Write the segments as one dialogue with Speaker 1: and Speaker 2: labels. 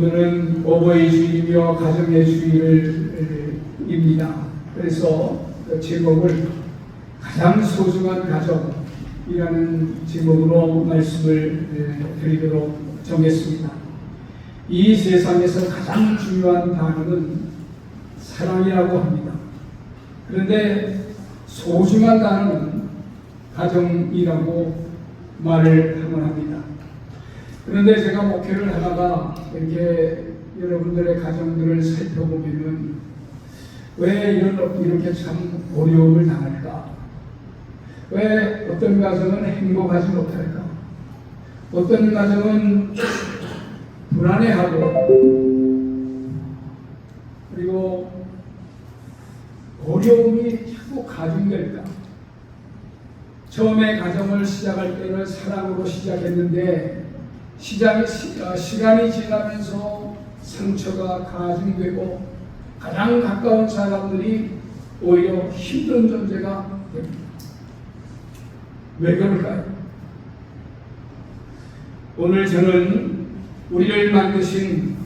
Speaker 1: 오늘은 어버이 주일이며 가정의 주일입니다. 그래서 그 제목을 가장 소중한 가정이라는 제목으로 말씀을 드리도록 정했습니다. 이 세상에서 가장 중요한 단어는 사랑이라고 합니다. 그런데 소중한 단어는 가정이라고 말을 하곤 합니다. 그런데 제가 목회를 하다가 이렇게 여러분들의 가정들을 살펴보면은 왜 이렇게 참 어려움을 당할까? 왜 어떤 가정은 행복하지 못할까? 어떤 가정은 불안해하고 그리고 어려움이 자꾸 가중될까? 처음에 가정을 시작할 때는 사랑으로 시작했는데 시간이 지나면서 상처가 가중되고 가장 가까운 사람들이 오히려 힘든 존재가 됩니다. 왜 그럴까요? 오늘 저는 우리를 만드신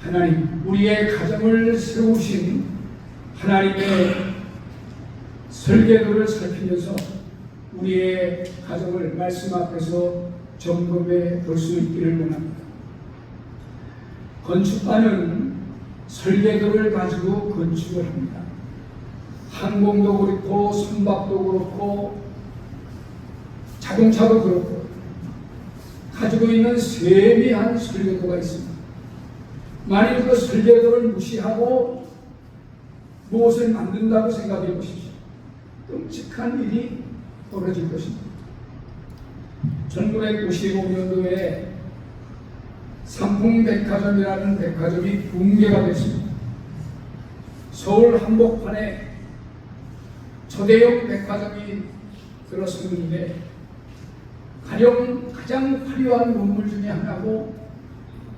Speaker 1: 하나님, 우리의 가정을 세우신 하나님의 설계도를 살피면서 우리의 가정을 말씀 앞에서 점검해 볼 수 있기를 원합니다. 건축가는 설계도를 가지고 건축을 합니다. 항공도 그렇고 선박도 그렇고 자동차도 그렇고 가지고 있는 세미한 설계도가 있습니다. 만일 그 설계도를 무시하고 무엇을 만든다고 생각해 보십시오. 끔찍한 일이 벌어질 것입니다. 1995년도에 삼풍백화점이라는 백화점이 붕괴가 됐습니다. 서울 한복판에 초대형 백화점이 들어섰는데 가장 화려한 건물 중에 하나고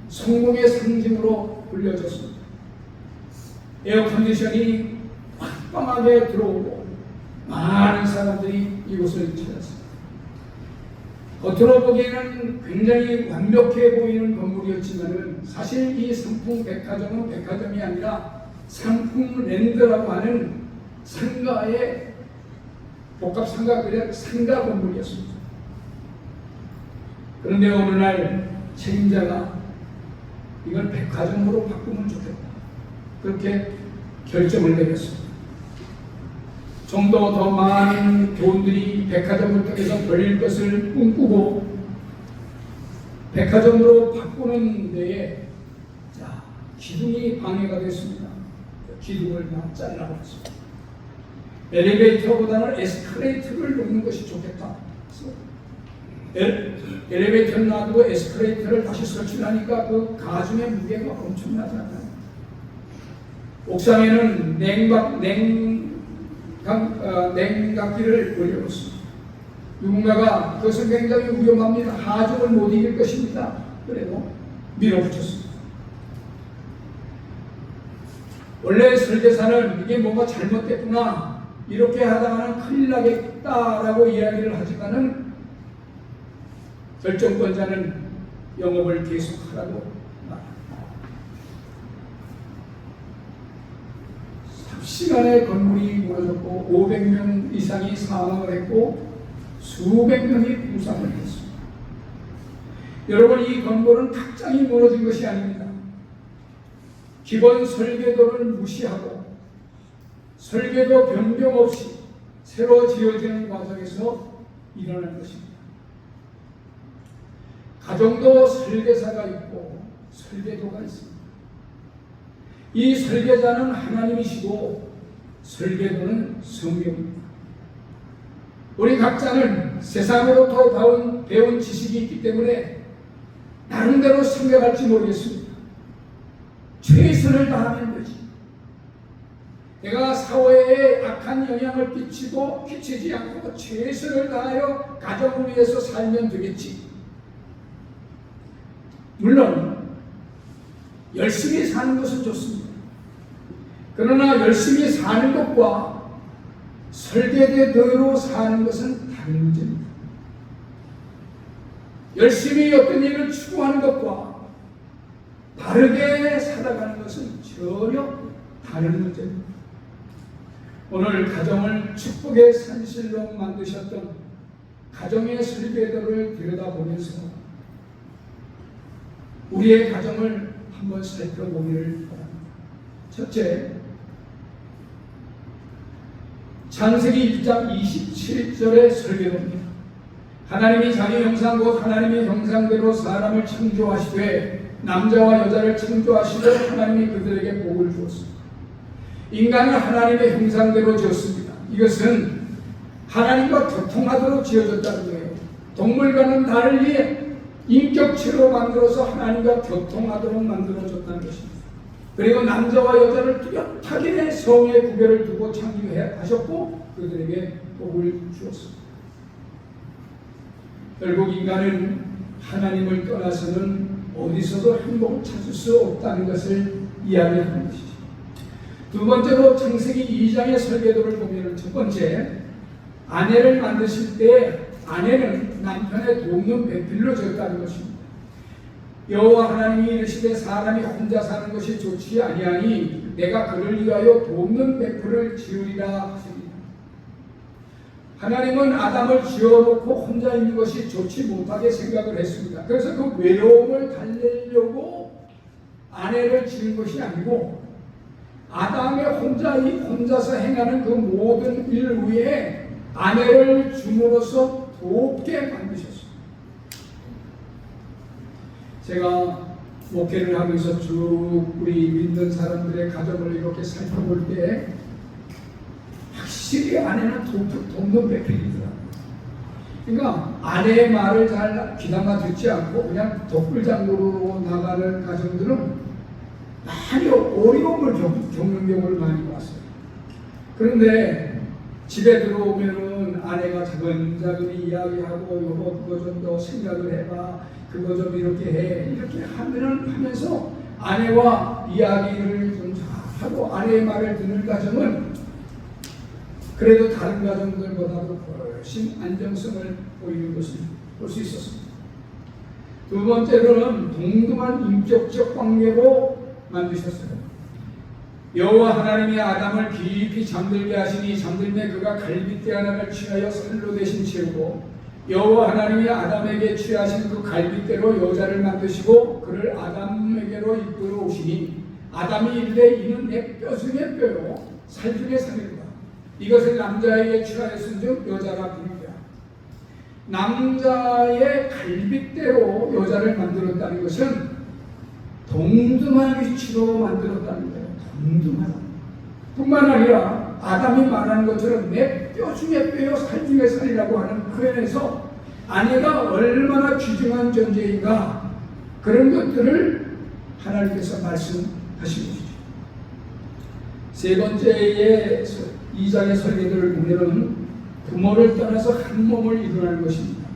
Speaker 1: 성공의 상징으로 불려졌습니다. 에어컨디션이 빵빵하게 들어오고 많은 사람들이 이곳을 찾았습니다. 겉으로 보기에는 굉장히 완벽해 보이는 건물이었지만 사실 이 삼풍백화점은 백화점이 아니라 삼풍랜드라고 하는 상가의 복합 상가 건물이었습니다. 그런데 어느 날 책임자가 이걸 백화점으로 바꾸면 좋겠다, 그렇게 결정을 내렸습니다. 좀 더 많은 교원들이 백화점을 통해서 벌릴 것을 꿈꾸고 백화점으로 바꾸는 데에 기둥이 방해가 됐습니다. 기둥을 다 잘라버렸습니다. 엘리베이터보다는 에스컬레이터를 놓는 것이 좋겠다. 엘리베이터를 놔두고 에스컬레이터를 다시 설치하니까 그 가중의 무게가 엄청나잖아요. 옥상에는 냉각기를 올려놓습니다. 누군가가 그것은 굉장히 위험합니다, 하중을 못 이길 것입니다. 그래도 밀어붙였습니다. 원래 설계사는 이게 뭔가 잘못됐구나, 이렇게 하다가는 큰일 나겠다라고 이야기를 하지만은 결정권자는 영업을 계속하라고 말합니다. 시간에 건물이 무너졌고 500명 이상이 사망을 했고 수백 명이 부상을 했습니다. 여러분, 이 건물은 탁장이 무너진 것이 아닙니다. 기본 설계도를 무시하고 설계도 변경 없이 새로 지어지는 과정에서 일어난 것입니다. 가정도 설계사가 있고 설계도가 있습니다. 이 설계자는 하나님이시고 설계도는 성경입니다. 우리 각자는 세상으로부터 배운 지식이 있기 때문에 나름대로 생각할지 모르겠습니다. 최선을 다하는 거지. 내가 사회에 악한 영향을 끼치지 않고 최선을 다하여 가정을 위해서 살면 되겠지. 물론 열심히 사는 것은 좋습니다. 그러나 열심히 사는 것과 설계대로 사는 것은 다른 문제입니다. 열심히 어떤 일을 추구하는 것과 다르게 살아가는 것은 전혀 다른 문제입니다. 오늘 가정을 축복의 산실로 만드셨던 가정의 설계도를 들여다보면서 우리의 가정을 한번 살펴보기를 바랍니다. 첫째, 창세기 1장 27절의 설계도입니다. 하나님이 자기 형상 곧 하나님의 형상대로 사람을 창조하시되 남자와 여자를 창조하시되 하나님이 그들에게 복을 주었습니다. 인간은 하나님의 형상대로 지었습니다. 이것은 하나님과 교통하도록 지어졌다는 거예요. 동물과는 달리 인격체로 만들어서 하나님과 교통하도록 만들어졌다는 것입니다. 그리고 남자와 여자를 뚜렷하게 성의 구별을 두고 창조하셨고 그들에게 복을 주었습니다. 결국 인간은 하나님을 떠나서는 어디서도 행복을 찾을 수 없다는 것을 이야기하는 것이죠. 두 번째로 창세기 2장의 설계도를 보면 첫 번째, 아내를 만드실 때 아내는 남편의 돕는 배필로 지었다는 것입니다. 여호와 하나님이 이르시되 사람이 혼자 사는 것이 좋지 아니하니 내가 그를 위하여 돕는 배필을 지으리라 하십니다. 하나님은 아담을 지어놓고 혼자 있는 것이 좋지 못하게 생각을 했습니다. 그래서 그 외로움을 달래려고 아내를 지은 것이 아니고 아담의 혼자서 행하는 그 모든 일 위에 아내를 줌으로써 돕게 만드셨습니다. 제가 목회를 하면서 쭉 우리 믿는 사람들의 가정을 이렇게 살펴볼 때 확실히 아내는 돕는 배필이더라고요. 그러니까 아내의 말을 잘 귀담아 듣지 않고 그냥 독불장구로 나가는 가정들은 많이 어려움을 겪는 경우를 많이 봤어요. 그런데 집에 들어오면은 아내가 차근차근 이야기하고 여보 그거 좀 더 생각을 해봐, 그거 좀 이렇게 해, 이렇게 하면서 아내와 이야기를 좀 하고 아내의 말을 듣는 가정은 그래도 다른 가정들보다도 훨씬 안정성을 보이는 것을 볼 수 있었습니다. 두 번째로는 동등한 인격적 관계로 만드셨어요. 여호와 하나님이 아담을 깊이 잠들게 하시니 잠들매 그가 갈빗대 하나를 취하여 살로 대신 채우고 여호와 하나님이 아담에게 취하신 그 갈빗대로 여자를 만드시고 그를 아담에게로 이끌어 오시니 아담이 이르되 이는 내 뼈 중에 뼈요 살 중에 살이로다. 이것을 남자에게 취하였은즉 여자가 부르리라. 남자의 갈빗대로 여자를 만들었다는 것은 동등한 위치로 만들었다는 거예요. 동등하다. 뿐만 아니라 아담이 말하는 것처럼 내 뼈 중에 뼈요 살 중에 살이라고 하는 표현에서 아내가 얼마나 귀중한 존재인가 그런 것들을 하나님께서 말씀하신 것이죠. 세 번째의 2장의 설계도를 보면 부모를 떠나서 한 몸을 이루는 것입니다.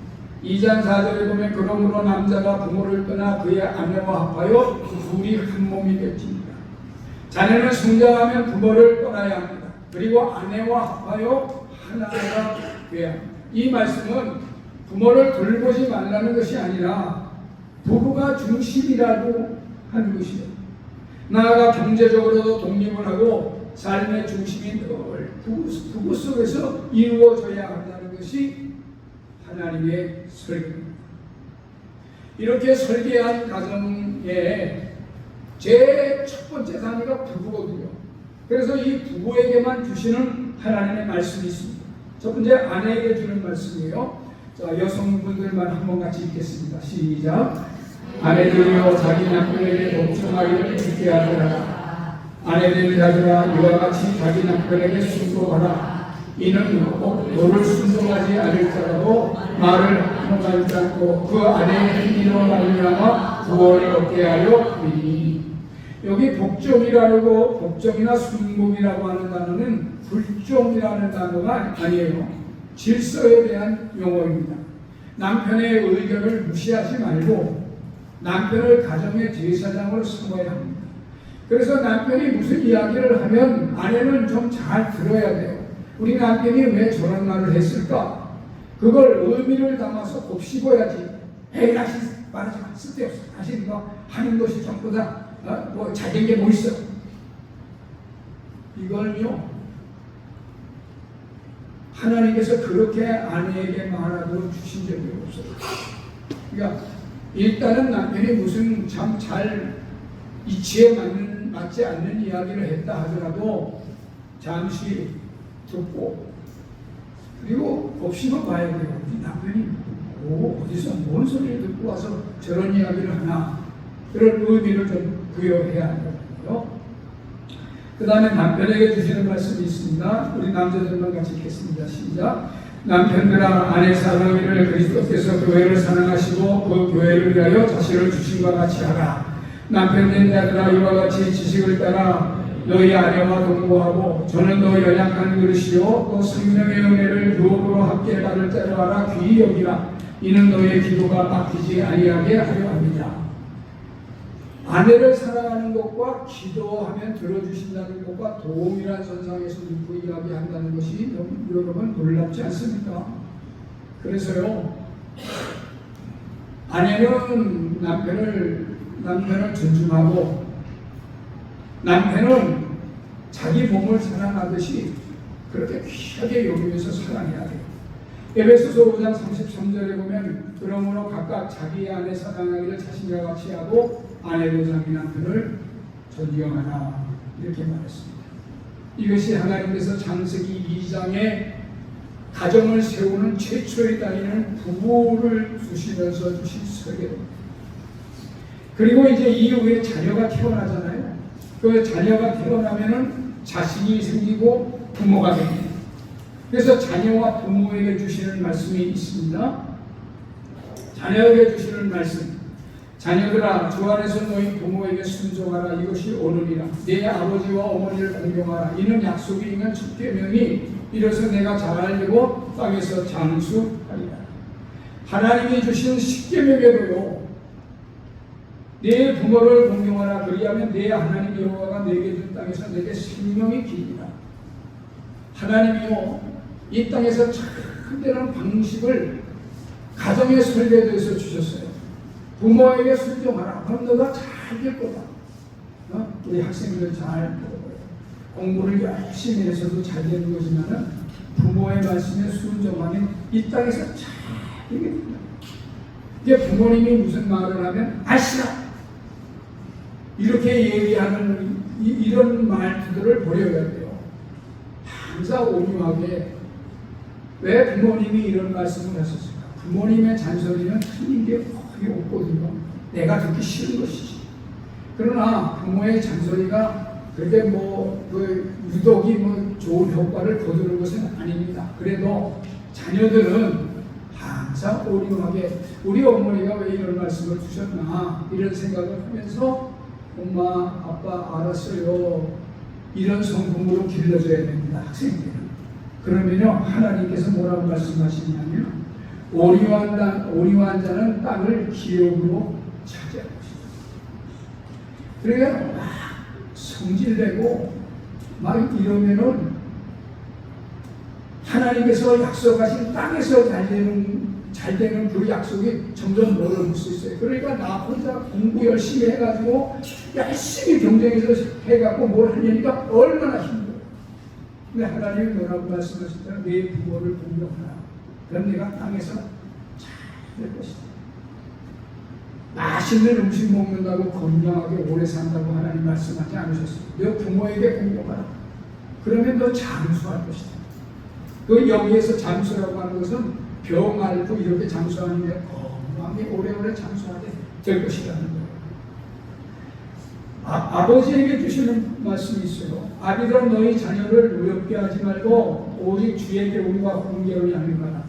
Speaker 1: 2장 4절에 보면 그러므로 남자가 부모를 떠나 그의 아내와 합하여 둘이 한 몸이 되었습니다. 자녀는 성장하면 부모를 떠나야 합니다. 그리고 아내와 합하여 하나가 되어야 합니다. 이 말씀은 부모를 돌보지 말라는 것이 아니라 부부가 중심이라고 하는 것이죠. 나아가 경제적으로도 독립을 하고 삶의 중심이 늘 부부 속에서 이루어져야 한다는 것이 하나님의 설계입니다. 이렇게 설계한 가정의 제 첫 번째 단위가 부부거든요. 그래서 이 부부에게만 주시는 하나님의 말씀이 있습니다. 첫 번째 아내에게 주는 말씀이에요. 자, 여성분들만 한번 같이 읽겠습니다. 시작. 아내들이여 자기 남편에게 복종하기를 굳게 하더라. 아내들 자들아 이와 같이 자기 남편에게 순종하라. 이는 꼭 너를 순종하지 않을 자라도 말을 허물지 않고 그 아내의 행위로 말미암아 구원을 얻게 하려 하니. 여기 복종이나 순종이라고 하는 단어는 불종이라는 단어가 아니에요. 질서에 대한 용어입니다. 남편의 의견을 무시하지 말고 남편을 가정의 제사장으로 삼아야 합니다. 그래서 남편이 무슨 이야기를 하면 아내는 좀 잘 들어야 돼요. 우리 남편이 왜 저런 말을 했을까? 그걸 의미를 담아서 곱씹어야지. 에이 다시 말하지 마. 쓸데없어. 다시 이거 하는 것이 전부 다 뭐 잘된 게 뭐 있어? 이거는요, 하나님께서 그렇게 아내에게 말하도록 주신 적이 없어요. 그러니까 일단은 남편이 무슨 참 잘 이치에 맞지 않는 이야기를 했다 하더라도 잠시 듣고, 그리고 없이만 봐야 돼요. 이 남편이 어디서 뭔 소리를 듣고 와서 저런 이야기를 하나, 그런 의미를 좀 부여해야 하거든요. 그 다음에 남편에게 주시는 말씀이 있습니다. 우리 남자들만 같이 읽겠습니다. 시작. 남편들아, 아내 사랑하기를 그리스도께서 교회를 사랑하시고 그 교회를 위하여 자신을 주신 것 같이 하라. 남편된 자들아, 이와 같이 지식을 따라 너희 아내와 동거하고, 저는 너 연약한 그릇이요 또 생명의 은혜를 유업으로 함께 받을 때로 알아 귀히 여기라. 이는 너의 기도가 막히지 아니하게 하려 합니다. 아내를 사랑하는 것과 기도하면 들어주신다는 것과 도움이란 선상에서 놓고 이야기한다는 것이 여러분 놀랍지 않습니까? 그래서요, 아내는 남편을 존중하고, 남편은 자기 몸을 사랑하듯이 그렇게 귀하게 여기면서 사랑해야 돼요. 에베소서 5장 33절에 보면, 그러므로 각각 자기 아내 사랑하기를 자신과 같이 하고 아내도 자기 남편을 존경하라, 이렇게 말했습니다. 이것이 하나님께서 창세기 2장에 가정을 세우는 최초의 단위는 부부를 주시면서 주신 설계입니다. 그리고 이제 이후에 자녀가 태어나잖아요. 그 자녀가 태어나면은 자식이 생기고 부모가 됩니다. 그래서 자녀와 부모에게 주시는 말씀이 있습니다. 자녀에게 주시는 말씀. 자녀들아, 주 안에서 너희 부모에게 순종하라. 이것이 옳으리라. 내 아버지와 어머니를 공경하라. 이는 약속이 있는 첫 계명이 이로써 내가 잘 알고 땅에서 장수하리라. 하나님이 주신 십계명에도요, 내 부모를 공경하라. 그리하면 내 하나님 여호와가 내게 준 땅에서 내게 생명이 기리라. 하나님이요, 이 땅에서 참되는 방식을 가정의 설계도에서 주셨어요. 부모에게 순종하라. 그럼 너가 잘 될 거다. 우리 학생들 잘 공부를 열심히 해서도 잘 되는 거지만은 부모의 말씀에 순종하면 이 땅에서 잘 되게 됩니다. 이게 부모님이 무슨 말을 하면 아시라, 이렇게 얘기하는 이런 말투들을 버려야 돼요. 항상 온유하게. 왜 부모님이 이런 말씀을 하셨을까? 부모님의 잔소리는 틀린 게 거의 없거든요. 내가 듣기 싫은 것이지. 그러나 부모의 잔소리가 그렇게 유독이 좋은 효과를 거두는 것은 아닙니다. 그래도 자녀들은 항상 온유하게, 우리 어머니가 왜 이런 말씀을 주셨나, 이런 생각을 하면서 엄마, 아빠 알았어요, 이런 성품으로 길러줘야 됩니다. 학생들은. 그러면요, 하나님께서 뭐라고 말씀하시냐면, 온유한 자는 땅을 기업으로 차지할 것이다. 그러니까 막 성질내고 막 이러면은 하나님께서 약속하신 땅에서 잘 되는 그 약속이 점점 멀어질 수 있어요. 그러니까 나 혼자 공부 열심히 해가지고 열심히 경쟁해서 해갖고 뭘 하려니까 얼마나 힘들어요. 근데 하나님이 뭐라고 말씀하셨잖아요. 내 부모를 공경하라. 그럼 내가 땅에서 잘 될 것이다. 맛있는 음식 먹는다고 건강하게 오래 산다고 하나님 말씀하지 않으셨어요. 너 부모에게 공경하라. 그러면 너 장수할 것이다. 그 여기에서 장수라고 하는 것은 병 앓고 이렇게 장수하는 게 건강하게 오래오래 장수하게 될 것이라는 거예요. 아버지에게 주시는 말씀이 있어요. 아비들아, 너희 자녀를 노엽게 하지 말고 오직 주의 교훈과 훈계를 양육하라.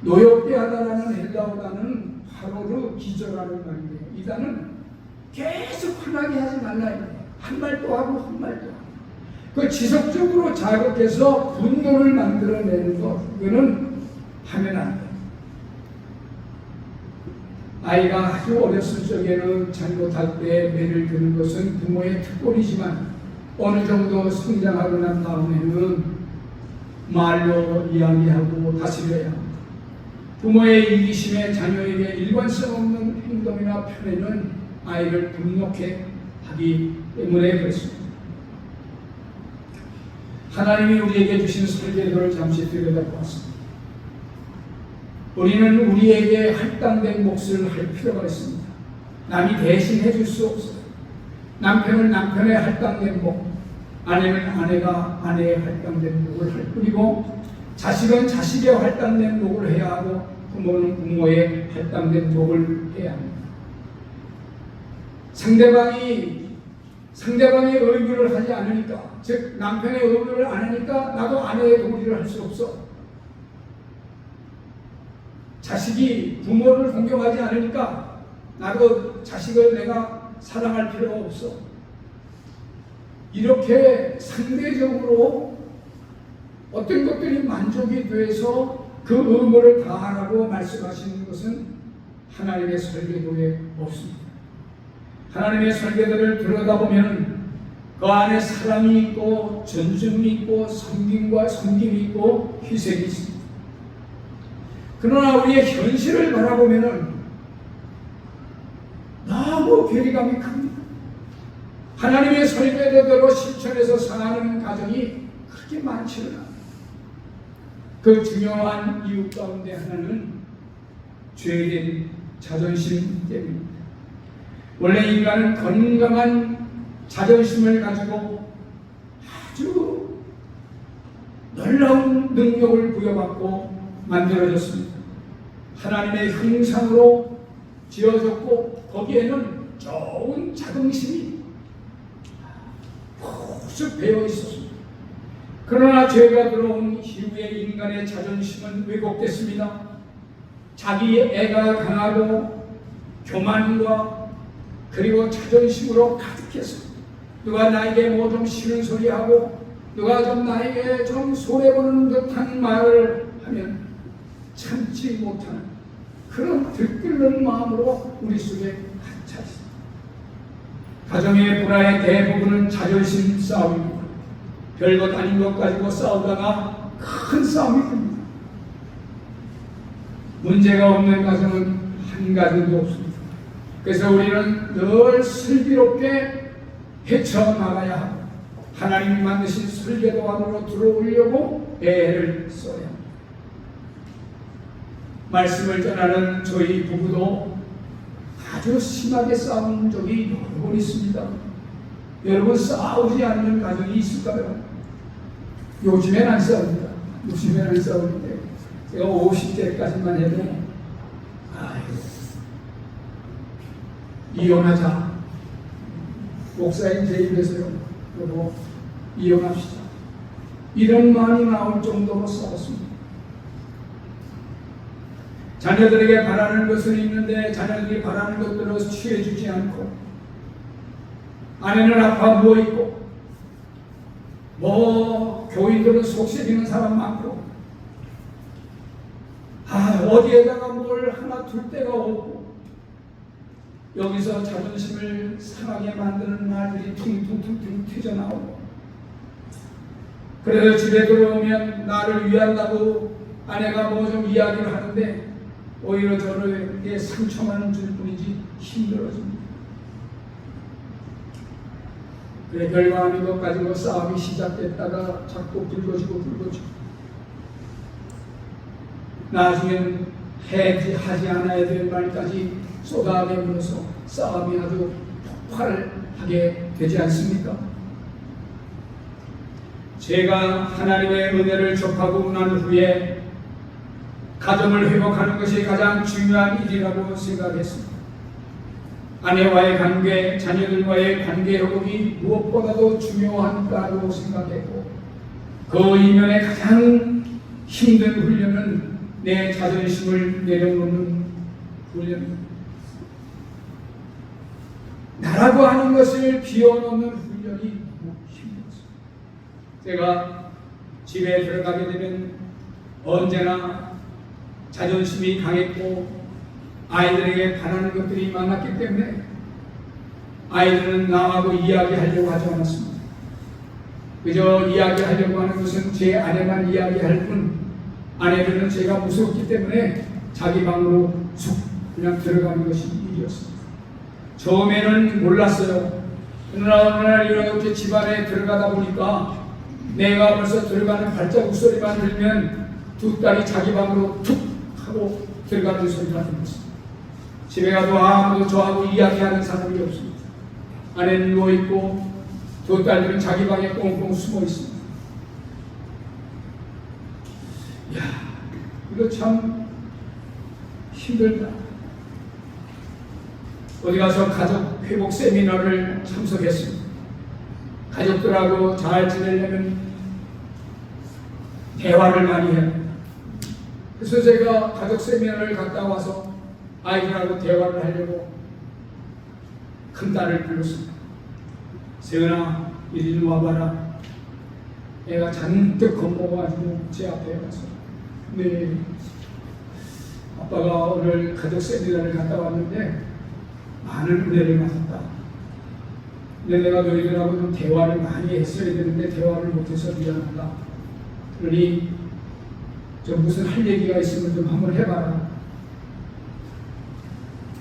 Speaker 1: 노엽게 하다라는 헬라어 단어는 하로르 기저라는 말이에요. 이 단어는 계속 화나게 하지 말라. 한 말 또 하고 한 말 또 하고. 그 지속적으로 자극해서 분노를 만들어내는 것, 그거는 하면 안 돼요. 아이가 아주 어렸을 적에는 잘못할 때 매를 드는 것은 부모의 특권이지만 어느 정도 성장하고 난 다음에는 말로 이야기하고 다스려야 합니다. 부모의 이기심에 자녀에게 일관성 없는 행동 행동이나 표현은 아이를 분노케 하기 때문에 그렇습니다. 하나님이 우리에게 주신 설계도를 잠시 들여다보았습니다. 우리는 우리에게 할당된 몫을 할 필요가 있습니다. 남이 대신해 줄 수 없어요. 남편은 남편의 할당된 몫, 아내는 아내가 아내의 할당된 몫을 할 뿐이고, 자식은 자식의 할당된 몫을 해야 하고, 부모는 부모의 할당된 몫을 해야 합니다. 상대방이 의무를 하지 않으니까, 즉 남편의 의무를 안 하니까 나도 아내의 도리를 할 수 없어. 자식이 부모를 공경하지 않으니까 나도 자식을 내가 사랑할 필요가 없어. 이렇게 상대적으로 어떤 것들이 만족이 돼서 그 의무를 다하라고 말씀하시는 것은 하나님의 설계도에 없습니다. 하나님의 설계도를 들여다보면 그 안에 사랑이 있고 존중이 있고 섬김이 있고 희생이 있습니다. 그러나 우리의 현실을 바라보면 너무 괴리감이 큽니다. 하나님의 설계도대로 실천해서 사는 가정이 그렇게 많지는 않아요. 그 중요한 이유 가운데 하나는 죄된 자존심 때문입니다. 원래 인간은 건강한 자존심을 가지고 아주 놀라운 능력을 부여받고 만들어졌습니다. 하나님의 형상으로 지어졌고 거기에는 좋은 자긍심이 푹 배어 있었습니다. 그러나 죄가 들어온 이후에 인간의 자존심은 왜곡됐습니다. 자기 애가 강하고 교만과 그리고 자존심으로 가득해서 누가 나에게 뭐 좀 싫은 소리하고 누가 좀 나에게 좀 손해보는 듯한 말을 하면 참지 못하는 그런 들끓는 마음으로 우리 속에 갇혀 있습니다. 가정의 불화의 대부분은 자존심 싸움입니다. 별것 아닌 것 가지고 싸우다가 큰 싸움이 됩니다. 문제가 없는 가정은 한 가정도 없습니다. 그래서 우리는 늘 슬기롭게 헤쳐나가야 하고 하나님이 만드신 설계도 안으로 들어오려고 애를 써야 합니다. 말씀을 전하는 저희 부부도 아주 심하게 싸운 적이 여러 번 있습니다. 여러분 싸우지 않는 가정이 있을까요? 요즘엔 안 싸웁니다. 요즘엔 안 싸우는데 제가 50대까지만 해도 이혼하자. 목사님 제 입에서요. 여보 이혼합시다. 이런 말이 나올 정도로 싸웠습니다. 자녀들에게 바라는 것은 있는데 자녀들이 바라는 것들을 취해주지 않고 아내는 아파 누워있고 교인들은 속썩이는 사람 많고 어디에다가 뭘 하나 둘 데가 없고 여기서 자존심을 상하게 만드는 말들이 퉁퉁퉁퉁 튀어나오고 그래서 집에 들어오면 나를 위한다고 아내가 뭐 좀 이야기를 하는데 오히려 저에게 상처만 줄 뿐이지 힘들어집니다. 그래 결과 아닌 것 가지고 싸움이 시작됐다가 자꾸 불거지고 나중엔 하지 않아야 될 말까지 쏟아내면서 싸움이 아주 폭발하게 되지 않습니까? 제가 하나님의 은혜를 접하고 난 후에 가정을 회복하는 것이 가장 중요한 일이라고 생각했습니다. 아내와의 관계, 자녀들과의 관계 회복이 무엇보다도 중요하다고 생각했고 그 이면에 가장 힘든 훈련은 내 자존심을 내려놓는 훈련입니다. 나라고 하는 것을 비워놓는 훈련이 너무 힘들었습니다. 제가 집에 들어가게 되면 언제나 자존심이 강했고 아이들에게 바라는 것들이 많았기 때문에 아이들은 남하고 이야기하려고 하지 않았습니다. 그저 이야기하려고 하는 것은 제 아내만 이야기할 뿐 아내들은 제가 무섭기 때문에 자기 방으로 쑥 그냥 들어가는 것이 일이었습니다. 처음에는 몰랐어요. 어느 날 이렇게 집안에 들어가다 보니까 내가 벌써 들어가는 발자국 소리만 들으면 두 딸이 자기 방으로 툭 하고 들어가는 소리가 들렸습니다. 집에 가도 아무도 저하고 이야기하는 사람이 없습니다. 아내는 누워있고 두 딸들은 자기 방에 꽁꽁 숨어 있습니다. 이야, 이거 참 힘들다. 어디 가서 가족 회복 세미나를 참석했습니다. 가족들하고 잘 지내려면 대화를 많이 해야 합니다. 그래서 제가 가족 세미나를 갔다 와서 아이들하고 대화를 하려고 큰딸을 불렀습니다. 세은아, 이리 좀 와봐라. 애가 잔뜩 겁먹어가지고 제 앞에 와서, 네, 아빠가 오늘 가족 세미나를 갔다 왔는데 많은 은혜를 받았다. 근데 내가 너희들하고 좀 대화를 많이 했어야 되는데 대화를 못해서 미안하다. 그러니 좀 무슨 할 얘기가 있으면 좀 한번 해봐라.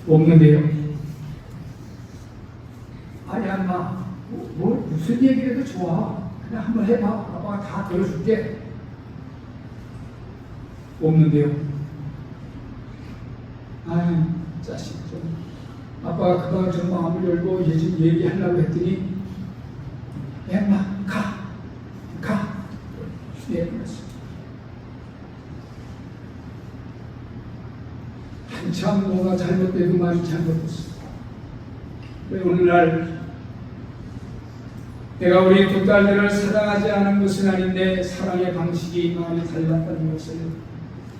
Speaker 1: 없는데요. 아니 엄마, 무슨 얘기를 해도 좋아. 그냥 한번 해봐. 아빠가 다 들어줄게. 없는데요. 아유, 자식 좀. 아빠가 그동안 좀 마음을 열고 좀 얘기하려고 했더니 엄마 가. 내버렸어. 한참 뭐가 잘못되고 많이 잘못됐어. 왜 오늘날 내가 우리 두 딸들을 사랑하지 않은 것은 아닌데 사랑의 방식이 많이 달랐다는 것을,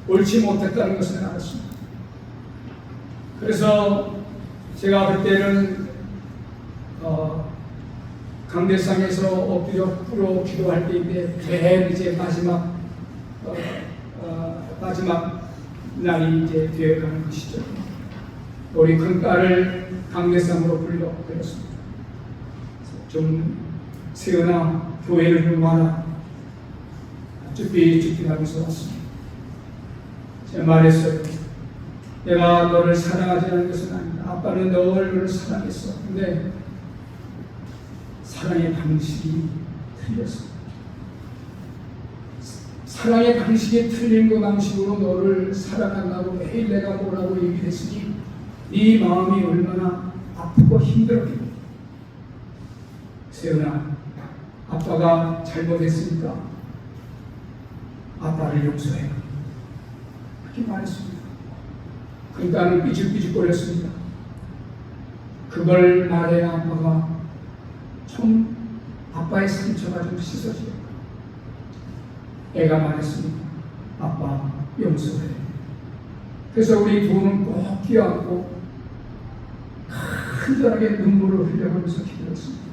Speaker 1: 옳지 못했다는 것을 알았습니다. 그래서 제가 그때는 강대상에서 엎드려 꿇어 기도할 때인데 맨 이제 마지막 날이 이제 되어가는 것이죠. 우리 큰 딸을 강대상으로 불러드렸습니다. 좀 세은아, 교회를 좀 와라. 쭈삣쭈삣하면서 왔습니다. 제가 말했어요. 내가 너를 사랑하지 않는 것은 아니다. 아빠는 너를 사랑했어. 근데 사랑의 방식이 틀렸어. 사랑의 방식이 틀린 그 방식으로 너를 사랑한다고 매일 내가 뭐라고 얘기했으니 네 마음이 얼마나 아프고 힘들었겠니. 세은아, 아빠가 잘못했으니까 아빠를 용서해. 그렇게 말했습니다. 그 딸은 삐죽삐죽거렸습니다. 그걸 말해야 아빠가 좀 아빠의 상처가 좀 씻어지겠다. 애가 말했습니다. 아빠 용서해. 그래서 우리 두 분은 꼭 끼어안고 간절하게 눈물을 흘려가면서 기도했습니다.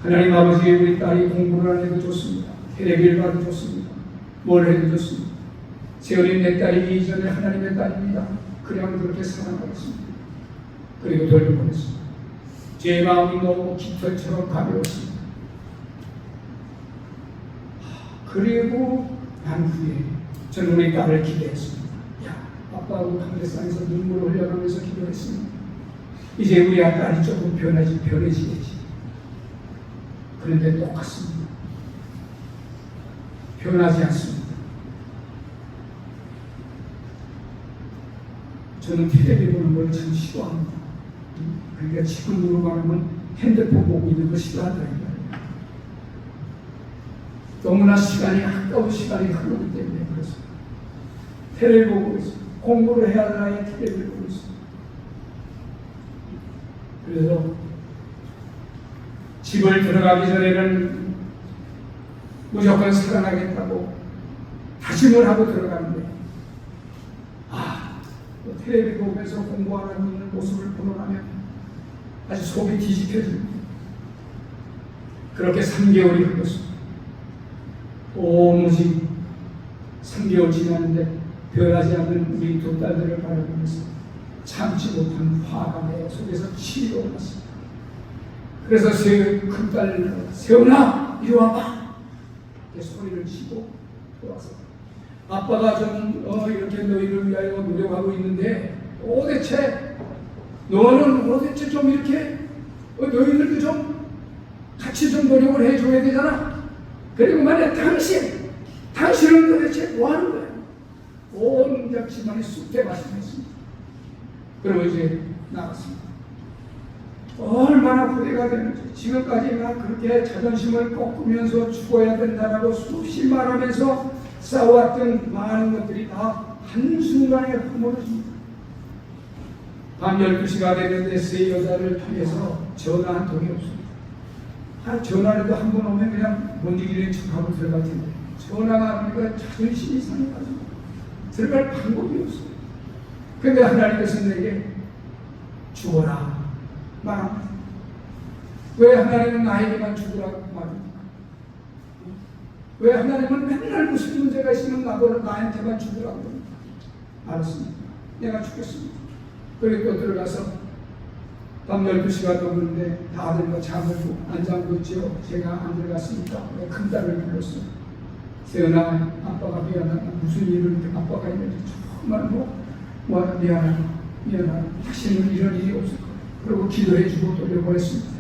Speaker 1: 하나님 아버지, 우리 딸이 공부를 안 해도 좋습니다. 테레비를 봐도 좋습니다. 뭘 해도 좋습니다. 세연이 내 딸이기 이전에 하나님의 딸입니다. 그냥 그렇게 사랑하겠습니다. 그리고 돌려보냈습니다. 제 마음이 너무 깃털처럼 가벼웠습니다. 그리고 난 후에 저는 우리 딸을 기대했습니다. 야, 아빠하고 강대상에서 눈물을 흘려가면서 기도했습니다. 이제 우리 딸이 조금 변해지겠지. 그런데 똑같습니다. 변하지 않습니다. 저는 텔레비 보는 걸 참 싫어합니다. 그러니까 지금으로 말하면 핸드폰 보고 있는 거 싫어한다. 너무나 시간이 아까운 시간이 흐르기 때문에 그래서 텔레비 보고 있어요. 공부를 해야 하나에 텔레비를 보고 있어요. 그래서 집을 들어가기 전에는 무조건 사랑하겠다고 다짐을 하고 들어가는데 텔레비 보면서 공부하는 모습을 보고 나면 아주 속이 뒤집혀집니다. 그렇게 3개월이 흘렀습니다. 오무지 3개월 지났는데 변하지 않는 우리 두 딸들을 바라보면서 참지 못한 화가 내 속에서 치밀어 올랐습니다. 그래서 큰딸 세훈아 이리 와봐 이렇게 소리를 치고 돌아서 아빠가 좀 이렇게 너희를 위하여 노력하고 있는데 도대체 너는 도대체 좀 이렇게 너희들도 좀 같이 좀 노력을 해줘야 되잖아. 그리고 만약 당신은 도대체 뭐 하는 거야? 온 집안이 쑥대 마시겠습니다. 그리고 이제 나갔습니다. 얼마나 후회가 되는지. 지금까지 막 그렇게 자존심을 꺾으면서 죽어야 된다라고 수없이 말하면서 싸워왔던 많은 것들이 다 한순간에 허물어집니다. 밤 12시가 됐는데 세 여자를 통해서 전화 한 통이 없습니다. 전화라도 한 번 오면 그냥 못 이기는 척하고 들어갈 텐데 전화가 안 오니까 자존심이 상해가지고 들어갈 방법이 없어요. 근데 하나님께서 내게 죽어라 말합니다. 왜 하나님은 나에게만 죽으라고 말합니까? 왜 하나님은 맨날 무슨 문제가 있으면 나한테만 죽으라고 합니까? 알았습니다. 내가 죽겠습니다. 그리고 또 들어가서 밤 12시가 넘었는데 다들 뭐 잠을 안 자고 있죠. 제가 안 들어갔으니까 큰딸을 불렀어요. 세연아, 아빠가 미안하다. 무슨 일을 아빠가 있는지 정말 미안하다. 다시는 이런 일이 없을 거예요. 그리고 기도해주고 돌려보냈습니다.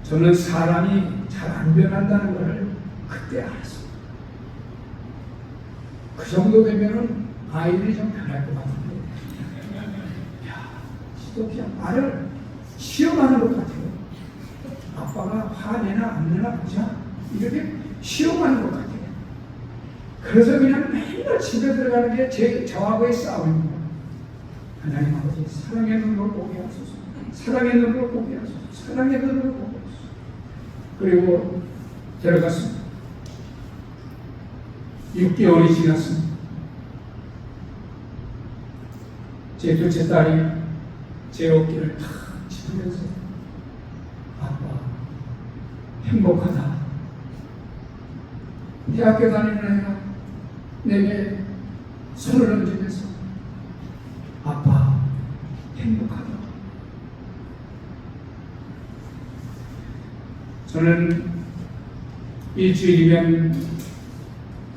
Speaker 1: 저는 사람이 잘 안 변한다는 걸 그때 알았어요. 그 정도 되면은 아이들이 좀 변할 것 같은데. 또 그냥 나를 시험하는 것 같아요. 아빠가 화내나 안 내나 보자. 이렇게 시험하는 것 같아요. 그래서 그냥 맨날 집에 들어가는 게 저하고의 싸움입니다. 하나님 아버지, 사랑의 눈으로 보게 하소서. 사랑의 눈으로 보게 하소서. 사랑의 눈으로 보게 하소서. 그리고 들어갔습니다. 6개월이 지났습니다. 제 둘째 딸이 제 어깨를 탁 짚으면서 아빠 행복하다. 대학교 다니는 애가 내게 손을 얹으면서 아빠 행복하다. 저는 일주일이면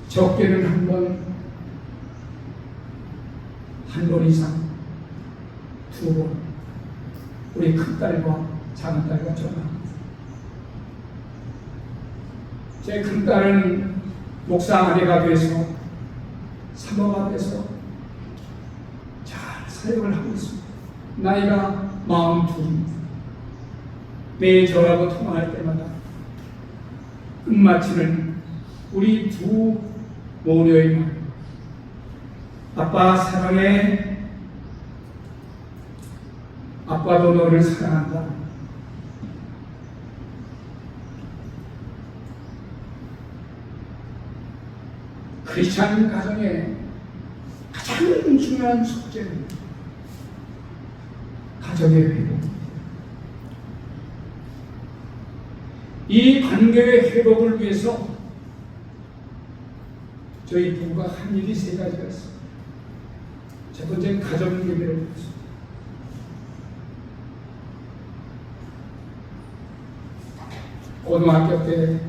Speaker 1: 적게는 한 번 이상, 2번 우리 큰딸과 작은딸과 전화합니다. 제 큰딸은 목사 아내가 돼서 사모가 돼서 잘 사역을 하고 있습니다. 나이가 42입니다. 매일 저하고 통화할 때마다 끝마치는 우리 두 모녀의 말, 아빠 사랑해. 아빠도 너를 사랑한다. 크리스찬 가정의 가장 중요한 숙제는 가정의 회복. 이 관계의 회복을 위해서 저희 부부가 한 일이 3가지가 있습니다. 첫 번째는 가정 예배를 했습니다. 고등학교 때,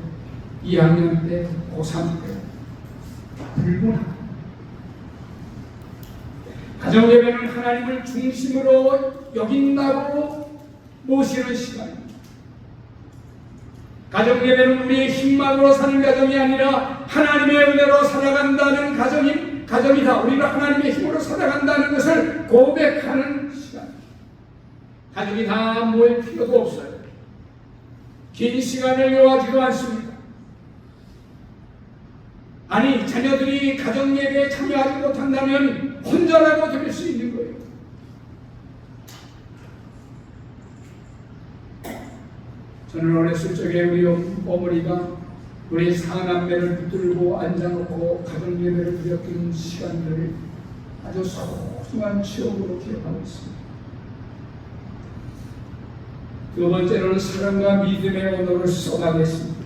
Speaker 1: 2학년 때, 고3 때 불문합니다. 가정 예배는 하나님을 중심으로 여긴다고 모시는 시간입니다. 가정 예배는 우리의 힘만으로 사는 가정이 아니라 하나님의 은혜로 살아간다는 가정이다. 우리가 하나님의 힘으로 살아간다는 것을 고백하는 시간입니다. 가족이 다 모일 필요도 없어요. 긴 시간을 요하지도 않습니다. 아니, 자녀들이 가정 예배에 참여하지 못한다면 혼자라도 될 수 있는 거예요. 저는 어렸을 적에 우리 어머니가 우리 사남매를 붙들고 앉아놓고 가정 예배를 드렸던 시간들을 아주 소중한 추억으로 기억하고 있습니다. 두 번째로는 사랑과 믿음의 언어를 쏟아냈습니다.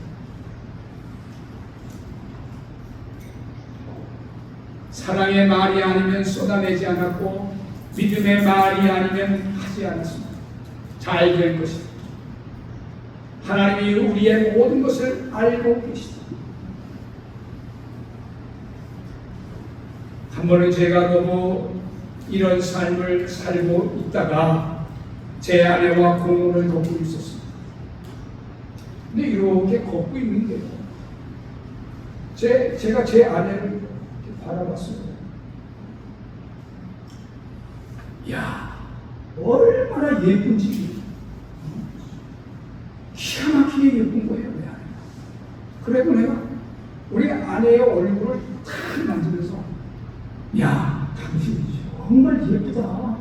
Speaker 1: 사랑의 말이 아니면 쏟아내지 않았고 믿음의 말이 아니면 하지 않았습니다. 잘 될 것입니다. 하나님이 우리의 모든 것을 알고 계시다. 한 번은 제가 너무 이런 삶을 살고 있다가 제 아내와 공원을 걷고 있었습니다. 근데 이렇게 걷고 있는데요, 제가 제 아내를 바라봤어요. 야, 얼마나 예쁜지, 기가 막히게 예쁜 거예요, 내 아내가. 그래도 내가 우리 아내의 얼굴을 탁 만지면서, 야, 당신이 정말 예쁘다.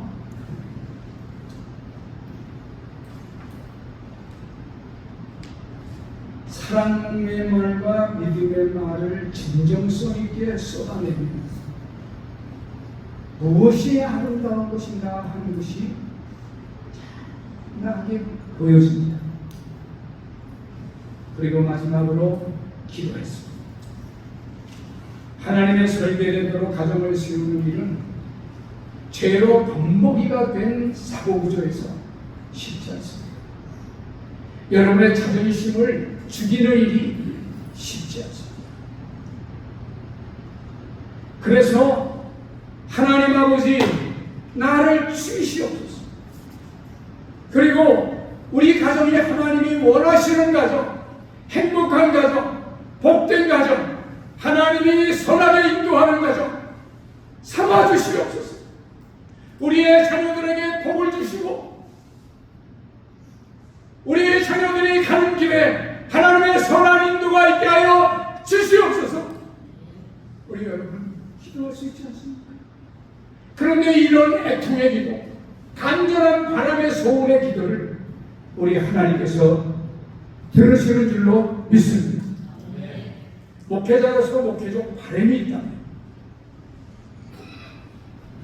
Speaker 1: 사랑의 말과 믿음의 말을 진정성 있게 쏟아내면 무엇이 아름다운 것인가 하는 것이 나에게 보여집니다. 그리고 마지막으로 기도했습니다. 하나님의 설계대로 가정을 세우는 일은 죄로 범벅이가 된 사고구조에서 쉽지 않습니다. 여러분의 자존심을 죽이는 일이 쉽지 않습니다. 그래서 하나님 아버지, 나를 죽이시옵소서. 그리고 우리 가정이 하나님이 원하시는 가정, 행복한 가정, 복된 가정, 하나님이 선하게 인도하는 가정 삼아주시옵소서. 우리의 자녀들에게 복을 주시고, 우리의 자녀들이 가는 길에 하나님의 선한 인도가 있게 하여 주시옵소서. 우리 여러분 기도할 수 있지 않습니까? 그런데 이런 애통의 기도, 간절한 바람의 소원의 기도를 우리 하나님께서 들으시는 줄로 믿습니다. 목회자로서 목회적 바람이 있다면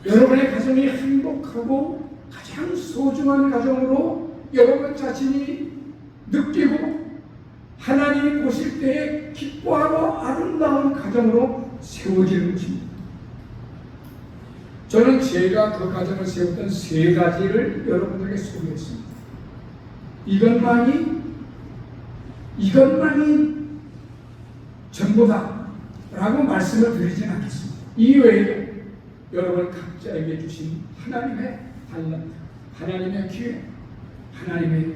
Speaker 1: 여러분의 가정이 행복하고 가장 소중한 가정으로 여러분 자신이 느끼고 하나님이 보실 때에 기뻐하고 아름다운 가정으로 세워지는 것입니다. 저는 제가 그 가정을 세웠던 3가지를 여러분들에게 소개했습니다. 이것만이 전부다 라고 말씀을 드리진 않겠습니다. 이외에도 여러분 각자에게 주신 하나님의 달란트, 하나님의 기회, 하나님의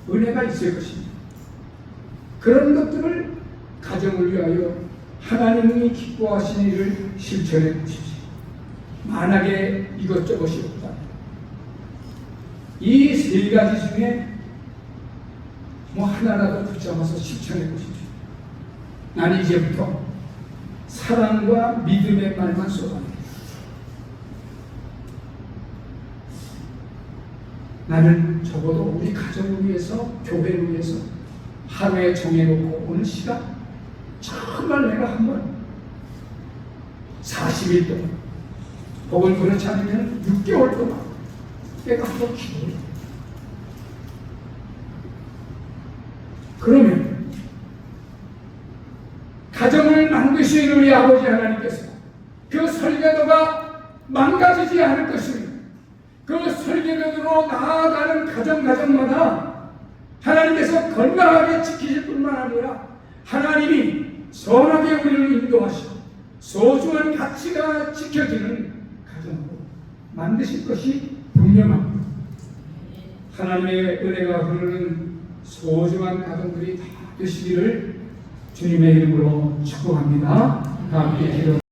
Speaker 1: 은혜가 있을 것입니다. 그런 것들을 가정을 위하여 하나님이 기뻐하시는 일을 실천해 보십시오. 만약에 이것저것이 없다면 이 3가지 중에 뭐 하나라도 붙잡아서 실천해 보십시오. 나는 이제부터 사랑과 믿음의 말만 쏟아내. 나는 적어도 우리 가정을 위해서, 교회를 위해서 하루에 정해놓고 오는 시간, 정말 내가 한번 40일 동안 혹은 그렇지 않으면 6개월 동안 내가 한번 기도해요. 그러면 가정을 만드신 우리 아버지 하나님께서 그 설계도가 망가지지 않을 것입니다. 그 설계도로 나아가는 가정마다 하나님께서 건강하게 지키실 뿐만 아니라 하나님이 선하게 우리를 인도하시고 소중한 가치가 지켜지는 가정으로 만드실 것이 분명합니다. 하나님의 은혜가 흐르는 소중한 가정들이 다 되시기를 주님의 이름으로 축복합니다. 다 함께 기도.